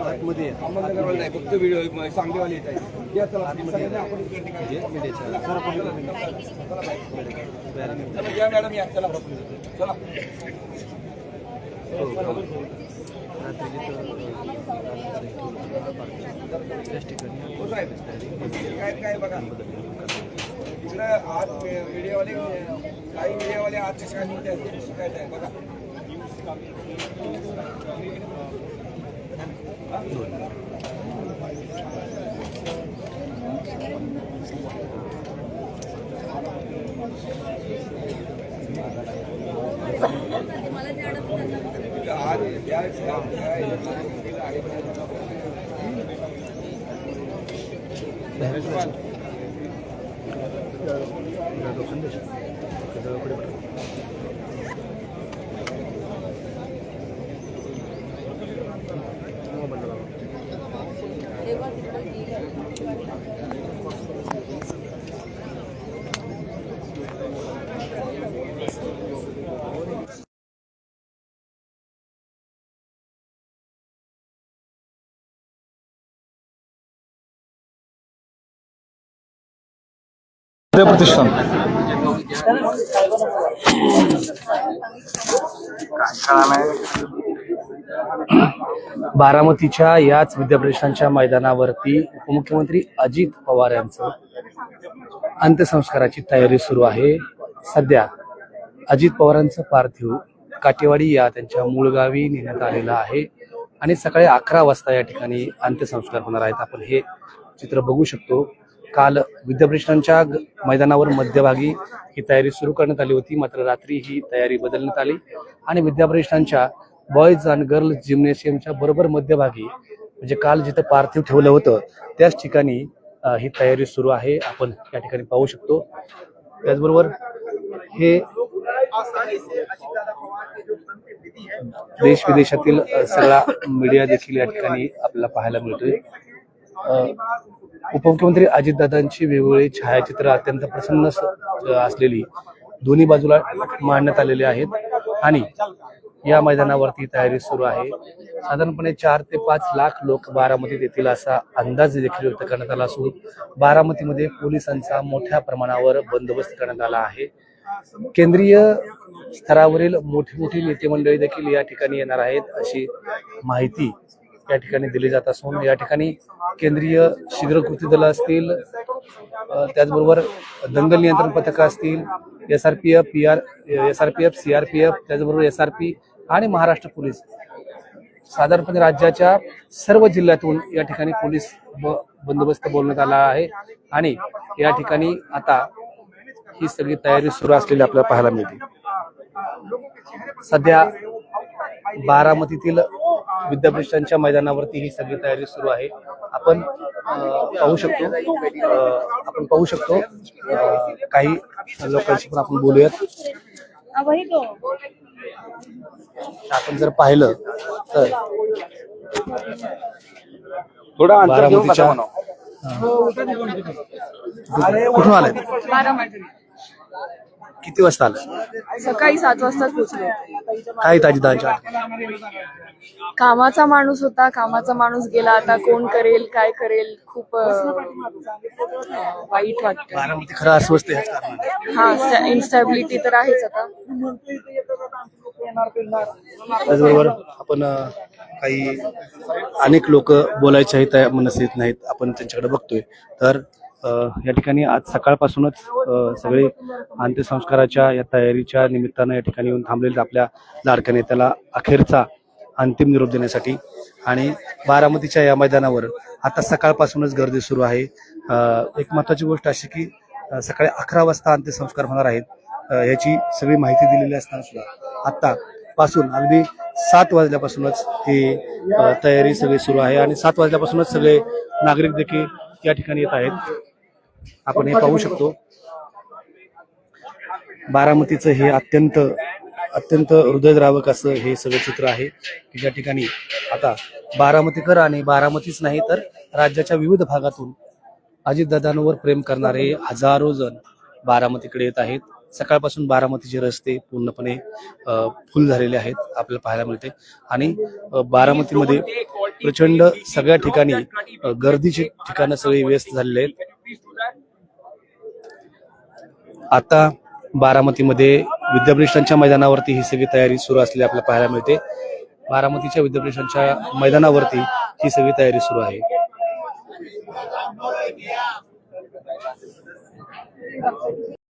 आतमध्ये अहमदनगरवाले नाही, फक्त व्हिडिओ सांगलीवाले येत आहेत. या चला सगळ्यांनी आपण चला या मॅडम या चला चला काय बघा इकडं आज मीडियावाले काही मीडियावाले आज शिकायचं आहे बघा. प्रतिष्ठान बारामतीच्या याच विद्याप्रतिष्ठानच्या मैदानावरती उपमुख्यमंत्री अजित पवार यांचं अंत्यसंस्काराची तयारी सुरू आहे. सध्या अजित पवारांचं पार्थिव काटेवाडी या त्यांच्या मूळ गावी नेण्यात आलेलं आहे आणि सकाळी 11 वाजता या ठिकाणी अंत्यसंस्कार होणार आहेत. आपण हे चित्र बघू शकतो. काल विद्याप्रतिष्ठानच्या मैदानावर मध्यभागी ही तयारी सुरू करण्यात आली होती, मात्र रात्री ही तयारी बदलण्यात आली आणि विद्याप्रतिष्ठानच्या बॉयज आणि गर्ल्स जिम्नेशियमच्या बरोबर मध्यभागी म्हणजे काल जिथे पार्थिव ठेवलं होतं त्याच ठिकाणी ही तयारी सुरू आहे. आपण या ठिकाणी पाहू शकतो. त्याचबरोबर हे देश विदेशातील सगळा मीडिया देखील या ठिकाणी आपल्याला पाहायला मिळतोय. उपमुख्यमंत्री अजितदादांची वेगवेगळी छायाचित्र अत्यंत प्रसन्न असलेली दोन्ही बाजूला मांडण्यात आलेली आहेत आणि या मैदानावरती तयारी सुरू आहे. साधारणपणे 4 ते 5 लाख लोक बारामतीत येतील असा अंदाज देखील व्यक्त करण्यात आला असून बारामतीमध्ये पोलिसांचा मोठ्या प्रमाणावर बंदोबस्त करण्यात आला आहे. केंद्रीय स्तरावरील मोठी नेते मंडळी देखील या ठिकाणी येणार आहेत अशी माहिती या ठिकाणी दिली जात असून या ठिकाणी केंद्रीय शीघ्र कृती दल असतील, त्याचबरोबर दंगल नियंत्रण पथक असतील, एसआरपीएफ, सीआरपीएफ, त्याचबरोबर एसआरपी आणि महाराष्ट्र पोलीस, साधारणपणे राज्याच्या सर्व जिल्ह्यातून या ठिकाणी पोलीस बंदोबस्त बोलण्यात आला आहे आणि या ठिकाणी आता ही सगळी तयारी सुरू असलेली आपल्याला पाहायला मिळते. सध्या बारामतीतील विद्याप्रतिष्ठानच्या मैदानावरती ही सगळी तयारी सुरू आहे. आपण पाहू शकतो काही लोकांशी पण आपण बोलूयात. आपण जर पाहिलं तर थोडा बारामतीच्या कुठून आलाय? किती वाजता आलं? सकाळी 7 वाजता पोहोचलो. काय ताजीदांच्या कामाचा माणूस होता, कामाचा माणूस गेला. आता कोण करेल काय करेल, खूप वाईट वाटतं. बारामती खरं अस्वस्थ आहे. हा, इन्स्टॅबिलिटी तर आहेच. आता त्याचबरोबर आपण काही अनेक लोक बोलायचे मनस्थित नाहीत, आपण त्यांच्याकडे बघतोय. तर या ठिकाणी आज सकाळपासूनच सगळे अंत्यसंस्काराच्या या तयारीच्या निमित्तानं या ठिकाणी येऊन थांबलेले आपल्या लाडक्या नेत्याला अखेरचा अंतिम निरोप देण्यासाठी. आणि बारामतीच्या या मैदानावर आता सकाळपासूनच गर्दी सुरू आहे. एक महत्वाची गोष्ट अशी की सकाळी 11 वाजता अंत्यसंस्कार होणार आहेत याची सगळी माहिती दिलेली असताना सुद्धा आता पासून अगदी 7 वाजल्यापासूनच ही तयारी सगळी सुरू आहे आणि 7 वाजल्यापासूनच सगळे नागरिक देखील या ठिकाणी येत आहेत. आपण हे पाहू शकतो. बारामतीचं हे अत्यंत हृदयद्रावक असं हे सगळं चित्र आहे की ज्या ठिकाणी आता बारामतीकर आणि बारामतीच नाही तर राज्याच्या विविध भागातून अजितदादांवर प्रेम करणारे हजारो जण बारामतीकडे येत आहेत. सकाळपासून बारामतीचे रस्ते पूर्णपणे फुल झालेले आहेत आपल्याला पाहायला मिळते आणि बारामतीमध्ये प्रचंड सगळ्या ठिकाणी गर्दीची ठिकाणं सगळी व्यस्त झालेली आहेत. आता बारामतीमध्ये विद्यापीठांच्या मैदानावरती ही सगळी तयारी सुरू असलेली आपल्याला पाहायला मिळते. बारामतीच्या विद्यापीठांच्या मैदानावरती ही सगळी तयारी सुरू आहे.